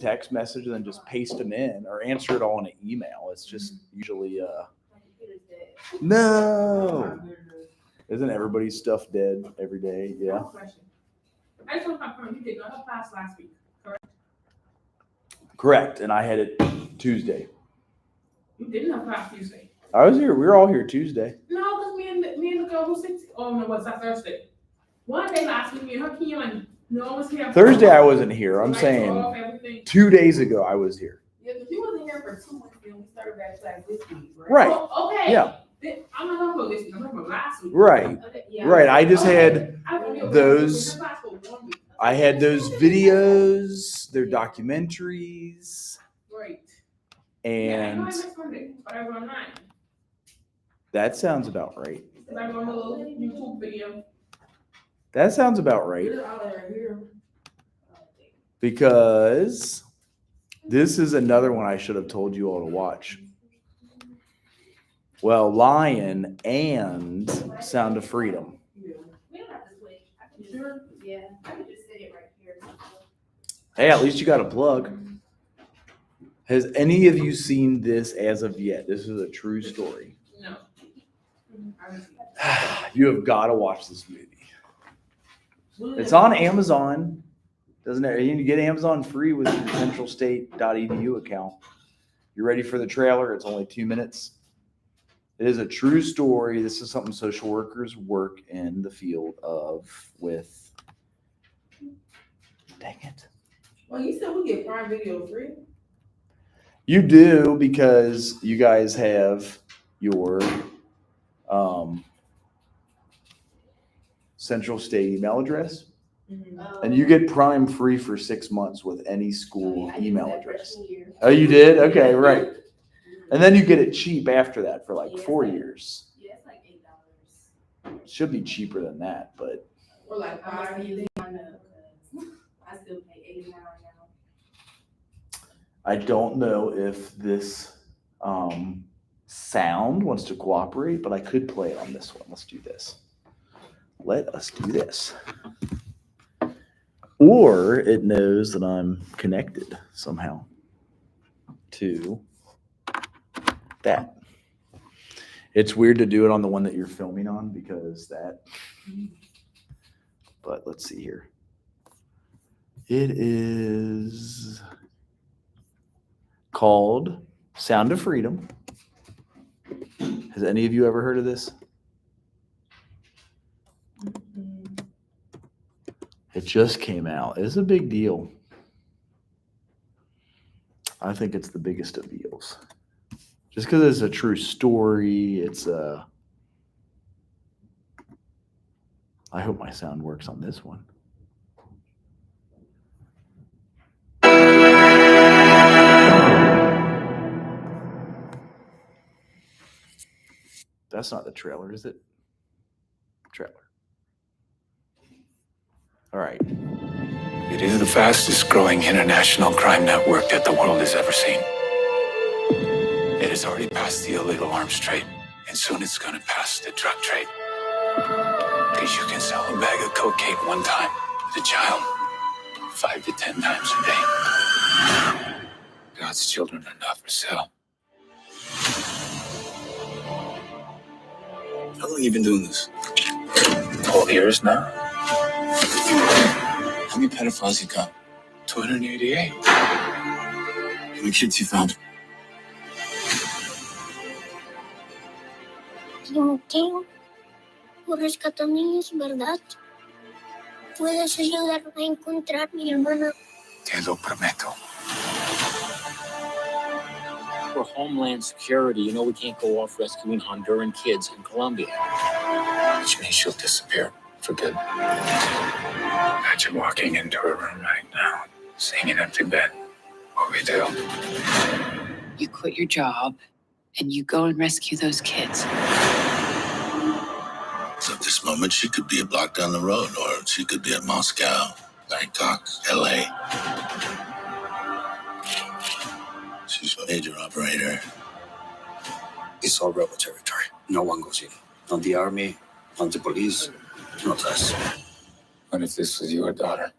text message and then just paste them in or answer it all in an email. It's just usually no. Isn't everybody's stuff dead every day? Yeah. I just want to confirm you did not have class last week, correct? Correct. And I had it Tuesday. You didn't have class Tuesday. I was here. We were all here Tuesday. No, because me and the girl who sits. Oh no, what's that Thursday? One day last week, me and her came and no one was here. Thursday I wasn't here. I'm saying 2 days ago I was here. Yeah, but you wasn't here for 2 weeks and we started back class this week, right? Right. Oh, okay. Yeah. I'm not talking about this week. I'm talking about last week. Right. Okay, yeah. Right. I just had those. I had those videos, their documentaries. Right. And next Monday, but I was on 9. that sounds about right. Because I was on a little YouTube video. That sounds about right. Because this is another one I should have told you all to watch. Well, Lion and Sound of Freedom. We don't have to switch. I can just, yeah, I can just sit it right here. Hey, at least you got a plug. Has any of you seen this as of yet? This is a true story. No. You have got to watch this movie. It's on Amazon. Doesn't it? You get Amazon free with your centralstate.edu account. You ready for the trailer? It's only 2 minutes. It is a true story. This is something social workers work in the field of with. Dang it. Well, you said we get Prime Video free. You do because you guys have your Central State email address. Mm-hmm. And you get Prime free for 6 months with any school Oh, yeah, email address. Oh, you did? Okay, right. And then you get it cheap after that for like 4 years. Yeah, it's like $8. It should be cheaper than that, but Or like $5. I still pay $89 now. I don't know if this sound wants to cooperate, but I could play it on this one. Let's do this. Let us do this. Or it knows that I'm connected somehow to that. It's weird to do it on the one that you're filming on because that, but let's see here. It is called Sound of Freedom. Has any of you ever heard of this? It just came out. It's a big deal. I think it's the biggest of deals. Just because it's a true story, it's a. I hope my sound works on this one. That's not the trailer, is it? Trailer. All right. It is the fastest growing international crime network that the world has ever seen. It has already passed the illegal arms trade, and soon it's going to pass the drug trade. Because you can sell a bag of cocaine one time with a child 5 to 10 times a day. God's children are not for sale. How long have you been doing this? 12 years now. How many pedophiles you got? 288. How many kids you found? Timoteo, por rescatar niños, ¿verdad? ¿Puedes ayudarme a encontrar a mi hermana? Te lo prometo. For Homeland Security, you know we can't go off rescuing Honduran kids in Colombia. Which means she'll disappear for good. Imagine walking into her room right now, seeing an empty bed. What we do? You quit your job and you go and rescue those kids. So at this moment, she could be a block down the road, or she could be at Moscow, Bangkok, LA. She's a major operator. It's all rebel territory. No one goes in. Not the army, not the police, not us. What if this was your daughter?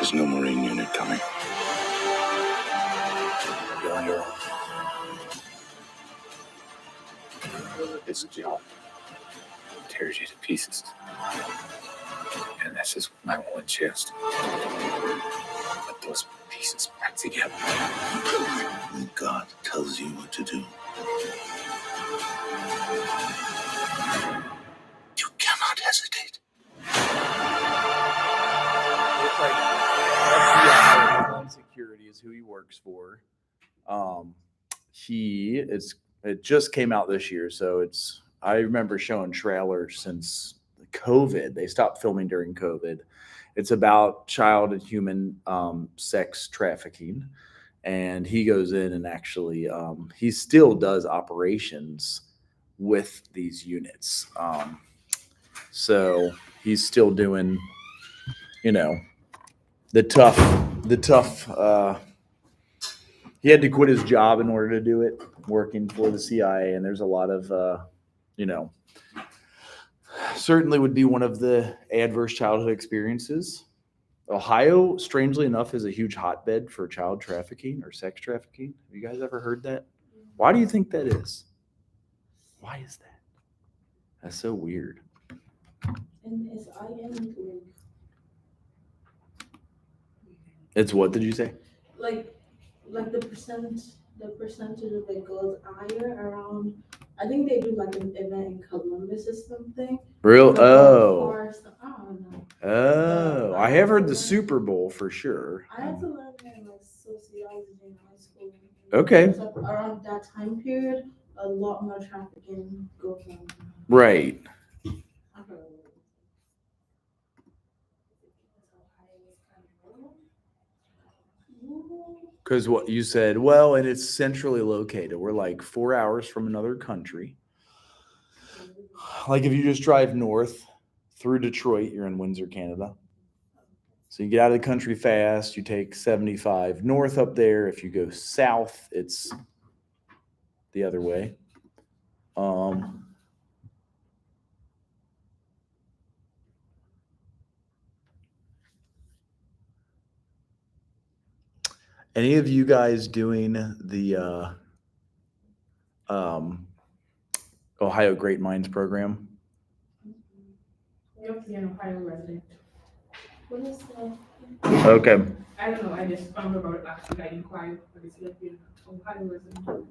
There's no Marine unit coming. You're on your own. This job tears you to pieces. And this is my one chance to put those pieces back together. When God tells you what to do, you cannot hesitate. Looks like FBI, Homeland Security is who he works for. It just came out this year, so I remember showing trailers since COVID. They stopped filming during COVID. It's about child and human sex trafficking, and he goes in and actually he still does operations with these units. So he's still doing, the tough. He had to quit his job in order to do it, working for the CIA, and there's a lot of, certainly would be one of the adverse childhood experiences. Ohio, strangely enough, is a huge hotbed for child trafficking or sex trafficking. Have you guys ever heard that? Why do you think that is? Why is that? That's so weird. And it's It's what did you say? like the percentage of it goes higher around. I think they do like an event in Columbus or something. Real? Like Oh. I don't know. Oh. I have heard the Super Bowl for sure. I had to learn that in like sociology in high school. Okay. So around that time period, a lot more trafficking goes on. Right. Because what you said, well, and it's centrally located. We're like 4 hours from another country. Like if you just drive north through Detroit, you're in Windsor, Canada. So you get out of the country fast, you take 75 north up there. If you go south, it's the other way. Any of you guys doing the Ohio Great Minds program? Yep, you're an Ohio resident. What is that? Okay. I don't know. I just found about it last week. I inquired, but it's like you're an Ohio resident.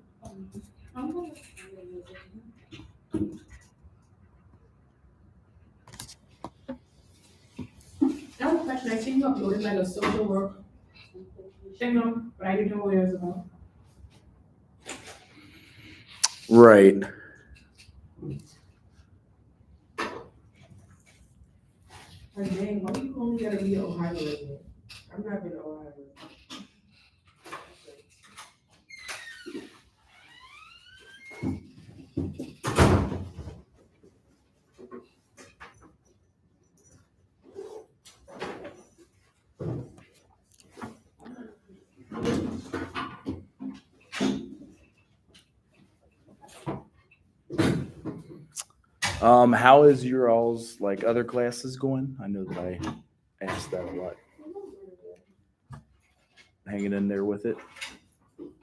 I'm not I have a question. I think you uploaded like a social work thing, but I didn't know what it was about. Right. Like, dang, why you only gotta be an Ohio resident? I'm not an Ohio resident. How is your all's like other classes going? I know that I asked that a lot. Hanging in there with it.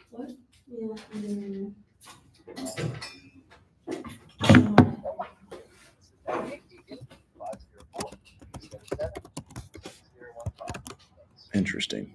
What? Yeah. Interesting.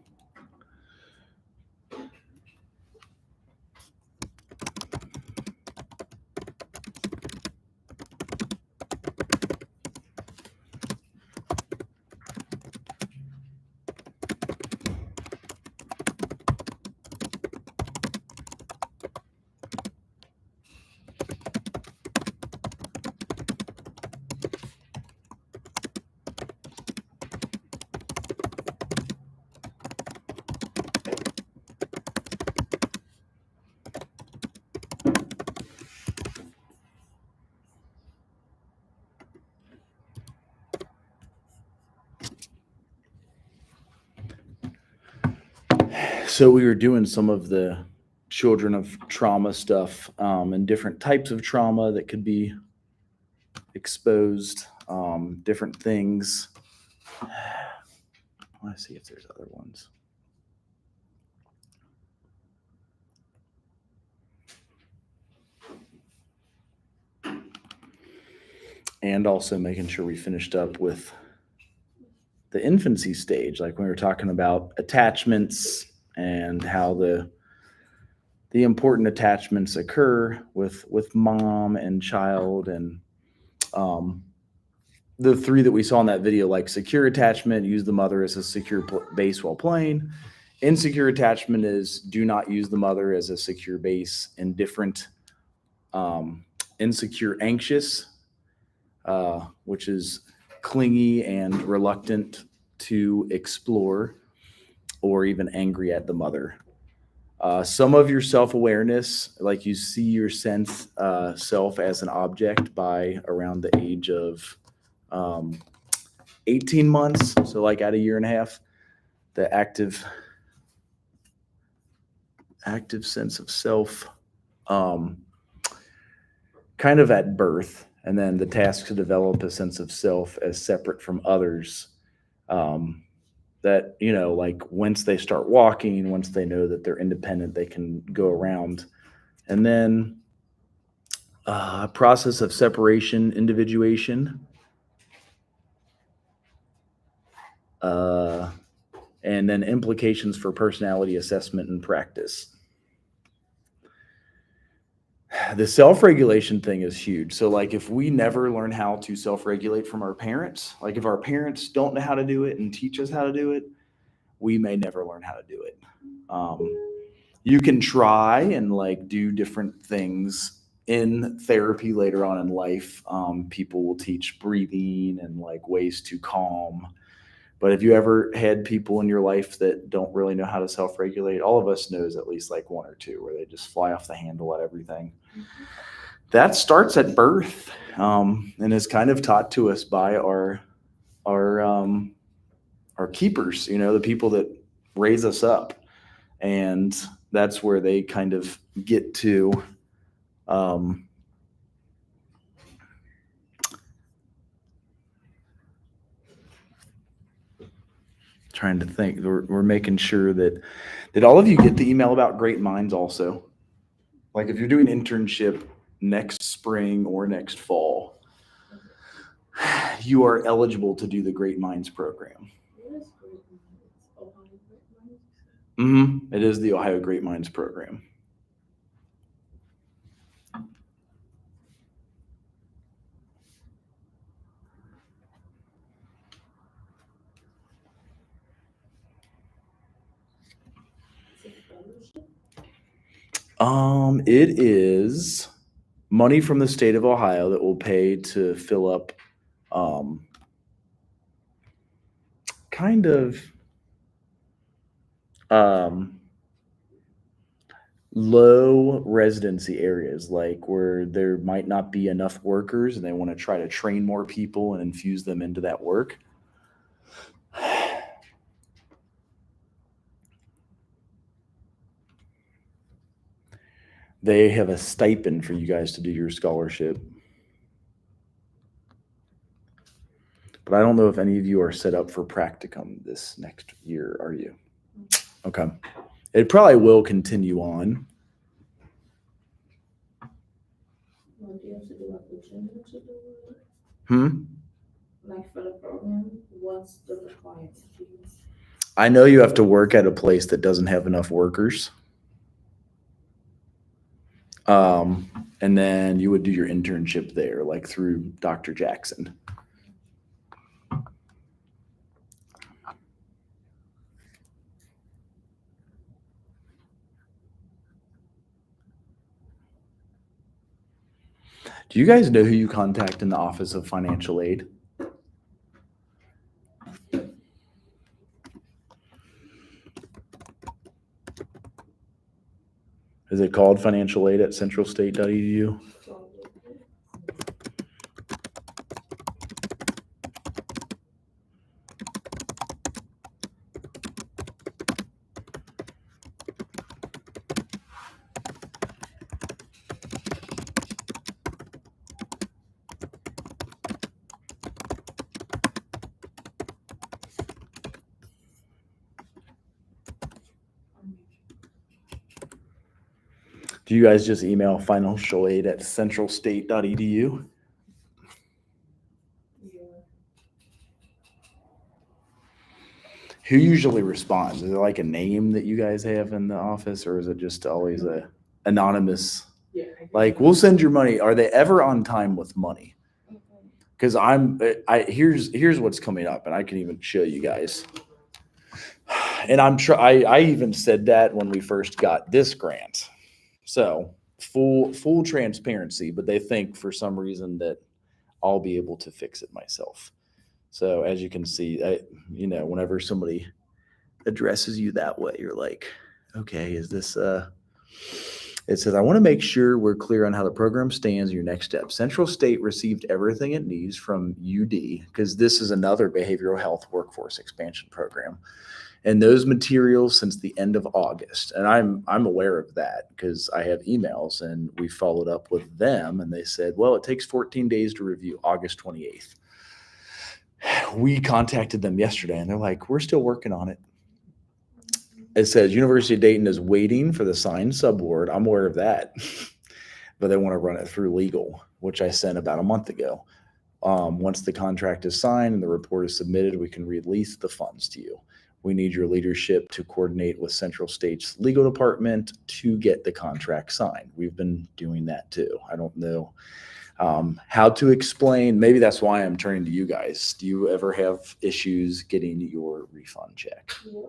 So we were doing some of the children of trauma stuff and different types of trauma that could be exposed, different things. want to see if there's other ones. And also making sure we finished up with the infancy stage, like when we were talking about attachments and how the important attachments occur with mom and child, and the three that we saw in that video, like secure attachment, use the mother as a secure base while playing. Insecure attachment is do not use the mother as a secure base. Indifferent, insecure, anxious, which is clingy and reluctant to explore, or even angry at the mother. Some of your self-awareness, like you see your self as an object by around the age of 18 months. So like at a year and a half, the active sense of self, kind of at birth, and then the task to develop a sense of self as separate from others. That, like once they start walking, once they know that they're independent, they can go around. And then a process of separation, individuation, and then implications for personality assessment and practice. The self-regulation thing is huge. So like if we never learn how to self-regulate from our parents, like if our parents don't know how to do it and teach us how to do it, we may never learn how to do it. You can try and like do different things in therapy later on in life. People will teach breathing and like ways to calm. But if you ever had people in your life that don't really know how to self-regulate, all of us knows at least like one or two where they just fly off the handle at everything. That starts at birth, and is kind of taught to us by our keepers, the people that raise us up. And that's where they kind of get to trying to think. We're making sure that did all of you get the email about Great Minds also? Like if you're doing internship next spring or next fall, you are eligible to do the Great Minds program. It is the Ohio Great Minds program. It is money from the state of Ohio that will pay to fill up kind of low residency areas, like where there might not be enough workers and they want to try to train more people and infuse them into that work. They have a stipend for you guys to do your scholarship. But I don't know if any of you are set up for practicum this next year, are you? Okay. It probably will continue on. What do you have to do at the gym to do it? Like for the program, what's the requirement? I know you have to work at a place that doesn't have enough workers. And then you would do your internship there, like through Dr. Jackson. Do you guys know who you contact in the Office of Financial Aid? Is it called Financial Aid at centralstate.edu? Do you guys just email financialaid@centralstate.edu? Yeah. Who usually responds? Is it like a name that you guys have in the office, or is it just always a anonymous? Yeah. Like, we'll send your money. Are they ever on time with money? Because here's what's coming up, and I can even show you guys. And I even said that when we first got this grant. So full transparency, but they think for some reason that I'll be able to fix it myself. So as you can see, whenever somebody addresses you that way, you're like, okay, is this it says, I want to make sure we're clear on how the program stands and your next step. Central State received everything it needs from UD, because this is another behavioral health workforce expansion program. And those materials since the end of August. And I'm aware of that because I have emails, and we followed up with them, and they said, well, it takes 14 days to review, August 28th. We contacted them yesterday, and they're like, we're still working on it. It says University of Dayton is waiting for the signed subaward. I'm aware of that, but they want to run it through legal, which I sent about a month ago. Once the contract is signed and the report is submitted, we can release the funds to you. We need your leadership to coordinate with Central State's legal department to get the contract signed. We've been doing that too. I don't know how to explain. Maybe that's why I'm turning to you guys. Do you ever have issues getting your refund check? Yeah.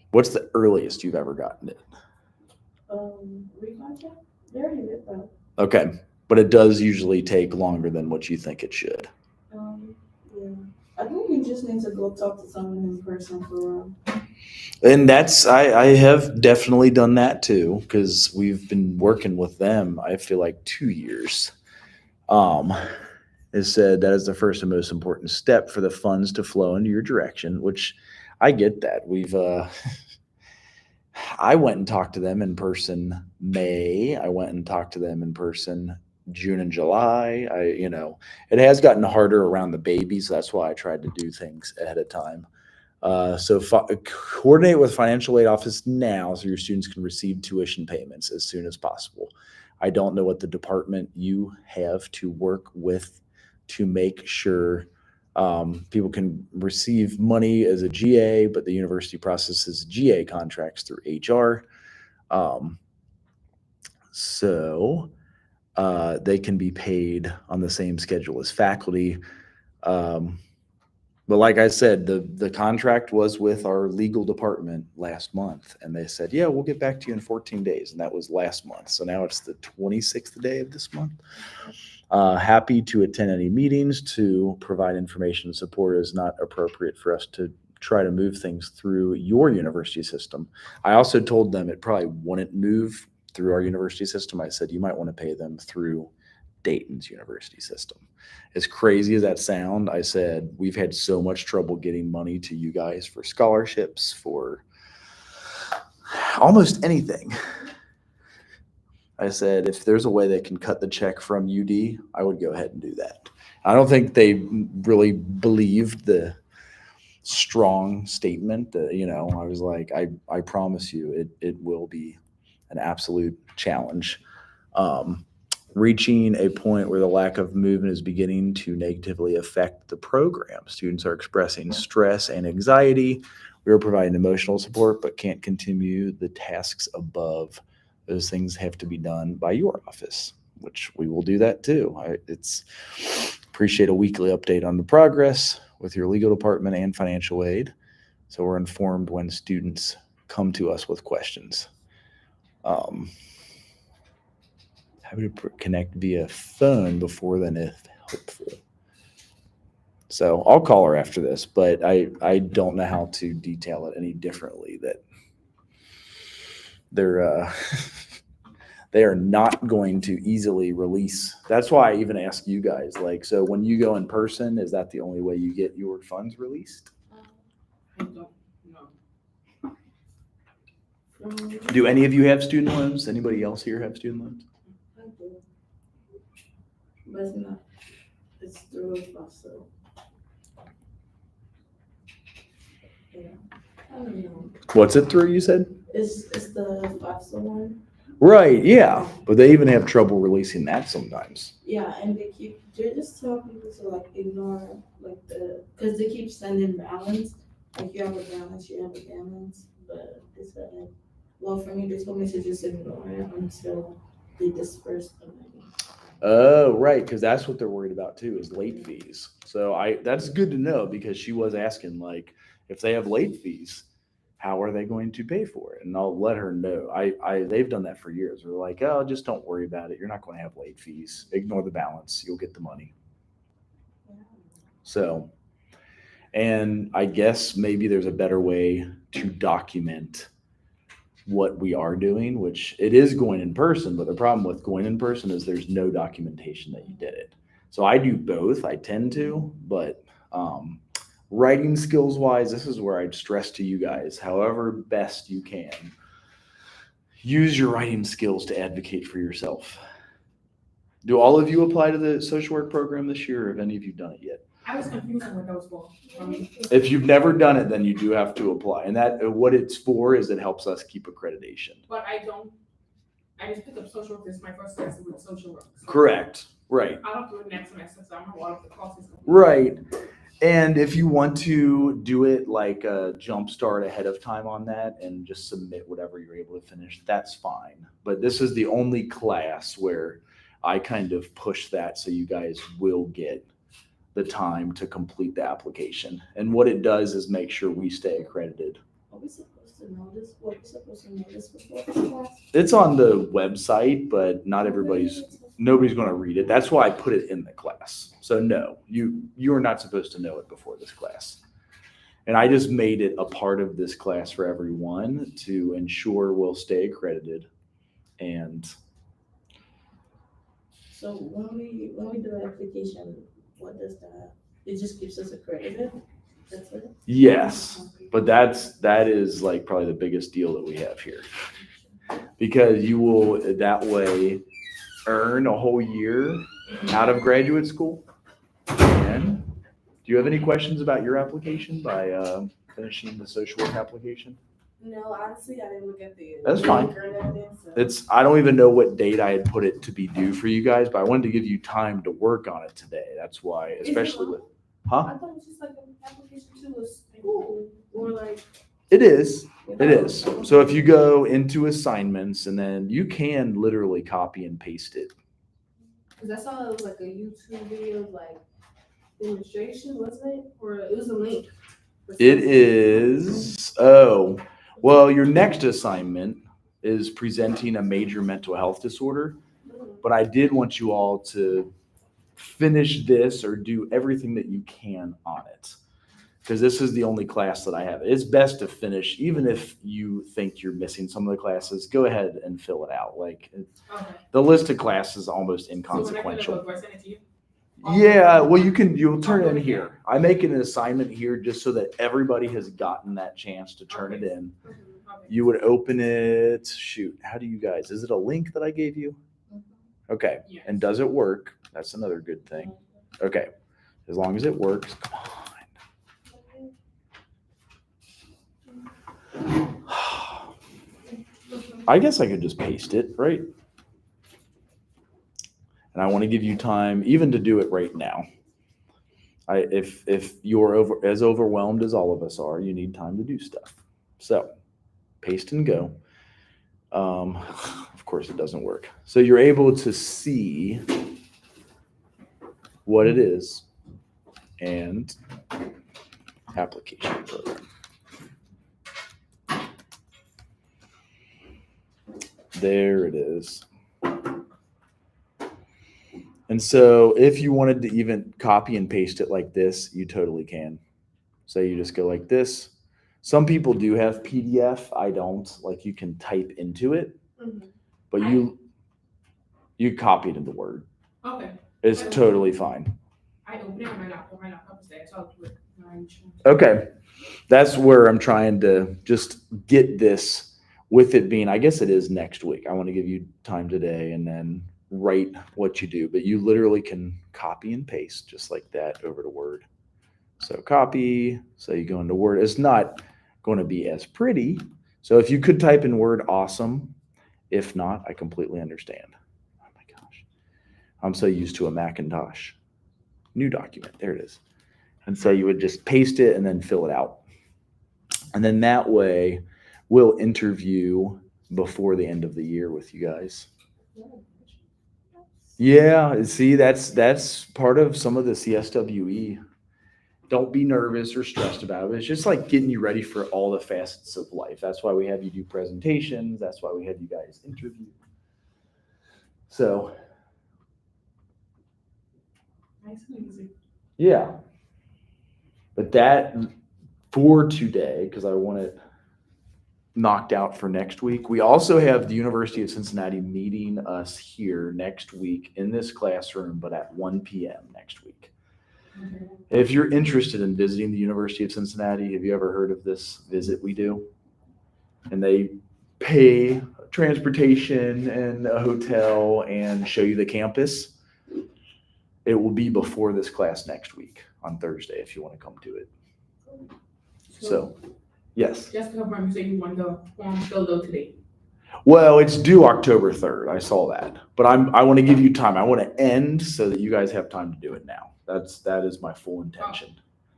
What's the earliest you've ever gotten it? Refund check? They already did that. Okay, but it does usually take longer than what you think it should. Yeah. I think you just need to go talk to someone in person for real. And I have definitely done that too, because we've been working with them, I feel like 2 years. It said that is the first and most important step for the funds to flow into your direction, which I get that. I went and talked to them in person May. I went and talked to them in person June and July. It has gotten harder around the baby, so that's why I tried to do things ahead of time. Coordinate with financial aid office now so your students can receive tuition payments as soon as possible. I don't know what the department you have to work with to make sure people can receive money as a GA, but the university processes GA contracts through HR. So they can be paid on the same schedule as faculty. But like I said, the contract was with our legal department last month, and they said, yeah, we'll get back to you in 14 days. And that was last month. So now it's the 26th day of this month. Happy to attend any meetings to provide information and support. Is not appropriate for us to try to move things through your university system. I also told them it probably wouldn't move through our university system. I said, you might want to pay them through Dayton's university system. As crazy as that sound, I said, we've had so much trouble getting money to you guys for scholarships, for almost anything. I said, if there's a way they can cut the check from UD, I would go ahead and do that. I don't think they really believed the strong statement that, I was like, I promise you it will be an absolute challenge. Reaching a point where the lack of movement is beginning to negatively affect the program. Students are expressing stress and anxiety. We are providing emotional support, but can't continue the tasks above. Those things have to be done by your office, which we will do that too. Appreciate a weekly update on the progress with your legal department and financial aid, so we're informed when students come to us with questions. Happy to connect via phone before then if helpful. So I'll call her after this, but I don't know how to detail it any differently. That they are not going to easily release. That's why I even ask you guys, so when you go in person, is that the only way you get your funds released? I don't know. Do any of you have student loans? Anybody else here have student loans? I do. But it's not. It's through FAFSA. Yeah. I don't know. What's it through, you said? It's the FAFSA one. Right, yeah. But they even have trouble releasing that sometimes. Yeah, and they just tell people to like ignore like because they keep sending balance. Like you have a balance, you have a balance. But they said like, well, for me, they told me to just ignore it until they disperse the money. Oh, right, because that's what they're worried about too, is late fees. So that's good to know because she was asking like, if they have late fees, how are they going to pay for it? And I'll let her know. They've done that for years. They're like, oh, just don't worry about it. You're not going to have late fees. Ignore the balance. You'll get the money. So, and I guess maybe there's a better way to document what we are doing, which it is going in person, but the problem with going in person is there's no documentation that you did it. So I do both. I tend to, but writing skills wise, this is where I'd stress to you guys, however best you can, use your writing skills to advocate for yourself. Do all of you apply to the social work program this year, or have any of you done it yet? I was confused on what that was for. If you've never done it, then you do have to apply. And that what it's for is it helps us keep accreditation. But I just picked up social work. This is my first semester with social work. So Correct. Right. I don't do it next semester, so I'm gonna walk the courses. Right. And if you want to do it like a jump start ahead of time on that and just submit whatever you're able to finish, that's fine. But this is the only class where I kind of push that so you guys will get the time to complete the application. And what it does is make sure we stay accredited. Are we supposed to know this? What we supposed to know this before this class? It's on the website, but nobody's going to read it. That's why I put it in the class. So no, you are not supposed to know it before this class. And I just made it a part of this class for everyone to ensure we'll stay accredited. And So when we do the application, what does that? It just keeps us accredited. That's it. yes, but that is like probably the biggest deal that we have here, because you will that way earn a whole year out of graduate school. And do you have any questions about your application by finishing the social work application? No, honestly, I didn't look at the. That's fine. link or anything, so- I don't even know what date I had put it to be due for you guys, but I wanted to give you time to work on it today. That's why, especially with, huh? I thought it was just like an application to a school or like. It is. It is. So if you go into assignments and then you can literally copy and paste it. Cause I saw it was like a YouTube video of like demonstration, wasn't it? Or it was a link. It is, oh, well, your next assignment is presenting a major mental health disorder. But I did want you all to finish this or do everything that you can on it. Because this is the only class that I have. It's best to finish, even if you think you're missing some of the classes, go ahead and fill it out. Like Okay. the list of classes is almost So when I inconsequential. fill it out, do I send it to you? Yeah, well, you'll turn it in here. I make an assignment here just so that everybody has gotten that chance to turn it in. Okay. You would open it, shoot, how do you guys, is it a link that I gave you? Okay, Yes. and does it work? That's another good thing. Okay, as long as it works, come on. I guess I could just paste it, right? And I want to give you time even to do it right now. If you're as overwhelmed as all of us are, you need time to do stuff. So paste and go. Of course it doesn't work. So you're able to see what it is and application program. There it is. And so if you wanted to even copy and paste it like this, you totally can. So you just go like this. Some people do have PDF. I don't. Like you can type into it, but you copy it into Word. Okay. It's totally fine. I open it on my laptop instead, so I'll do it. Okay. That's where I'm trying to just get this with it being, I guess it is next week. I want to give you time today and then write what you do, but you literally can copy and paste just like that over to Word. So copy, so you go into Word. It's not going to be as pretty. So if you could type in Word, awesome. If not, I completely understand. Oh my gosh. I'm so used to a Macintosh. New document. There it is. And so you would just paste it and then fill it out. And then that way we'll interview before the end of the year with you guys. Yeah, see, that's part of some of the CSWE. Don't be nervous or stressed about it. It's just like getting you ready for all the facets of life. That's why we have you do presentations. That's why we have you guys interview. So, Nice and easy. yeah. But that for today, because I want it knocked out for next week. We also have the University of Cincinnati meeting us here next week in this classroom, but at 1 p.m. next week. Okay. If you're interested in visiting the University of Cincinnati, have you ever heard of this visit we do? And they pay transportation and a hotel and show you the campus. It will be before this class next week on Thursday if you want to come to it. So, yes. Just to confirm, you say you want to go today. Well, it's due October 3rd. I saw that, but I want to give you time. I want to end so that you guys have time to do it now. That is my full intention.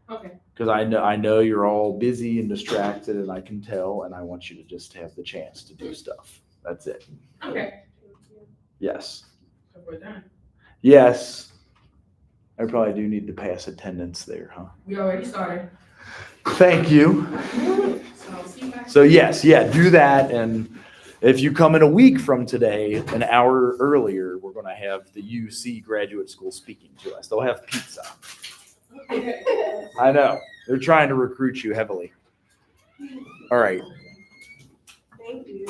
Okay. Because I know you're all busy and distracted, and I can tell, and I want you to just have the chance to do stuff. That's it. Okay. Yes. So we're done. Yes. I probably do need to pass attendance there, huh? We already started. Thank you. So see you back. So yes, yeah, do that. And if you come in a week from today, an hour earlier, we're going to have the UC graduate school speaking to us. They'll have pizza. I know. They're trying to recruit you heavily. All right. Thank you.